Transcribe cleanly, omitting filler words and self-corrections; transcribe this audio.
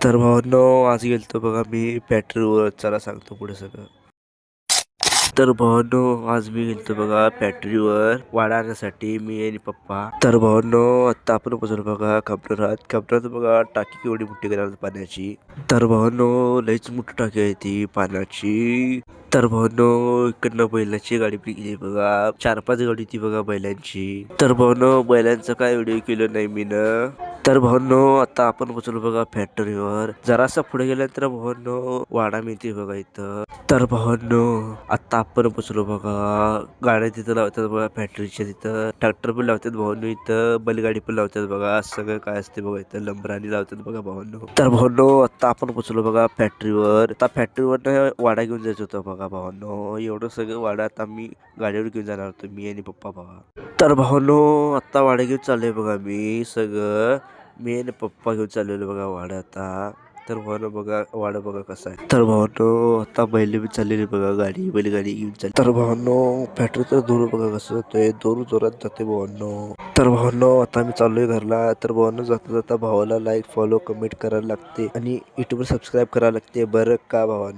तर भावांनो, आज गेलतो बघा मी फॅक्टरीवर. चला सांगतो पुढे सगळं. तर भावांनो, आज मी गेलतो बघा फॅक्टरीवर वाढा आणण्यासाठी, मी आणि पप्पा. तर भावांनो, आता आपण पोहोचलो बघा कपड्यात. कपड्यात बघा टाकी केवढी मोठी करायला पाण्याची. तर भावांनो, लईच मोठी टाकी आहे ती पाण्याची. तर भावांनो, इकडनं बैलाची गाडी पण गेली बघा. 4-5 गाडी ती बघा बैलांची. तर भावांनो, बैलांचं काय व्हिडिओ केलं नाही मी न. तर भावांनो, आता आपण पोहोचलो बघा फॅक्टरीवर. जरासा पुढे गेल्यानंतर भावांनो वाडा मिळते बघा इथं. तर भावांनो, आता आपण पोहोचलो बघा. गाड्या तिथं लावतात बघा फॅक्टरीच्या तिथं. ट्रॅक्टर पण लावतात भावांनो इथं. बैलगाडी पण लावतात बघा. सगळं काय असते बघा इथं. लंबराणी लावतात बघा भावांनो. तर भावांनो, आता आपण पोहोचलो बघा फॅक्टरीवर. आता फॅक्टरीवर वाडा घेऊन जायचं होतं बघा भावांनो. एवढं सगळं वाडा आता मी गाडीवर घेऊन जाणार होतो, मी आणि पप्पा बघा. तर भावांनो, आता वाडा घेऊन चाललोय बघा मी सगळं. मी आणि पप्पा घेऊन चाललेलो बघा वाडा आता. तर भावांनो बघा वाडा बघा कसा आहे. तर भावांनो, आता बैल बी चाललेली बघा बैलगाडी घेऊन चालली. तर भावांनो, फॅक्टरी तर दूर बघा कसं जातोय. दूर जोरात जाते भावांनो. तर भावांनो, आता मी चाललोय घरला. तर भावांनो, जाता जाता भावाला लाईक फॉलो कमेंट करायला लागते आणि युट्यूबवर सबस्क्राईब करायला लागते बरं का भावांनो.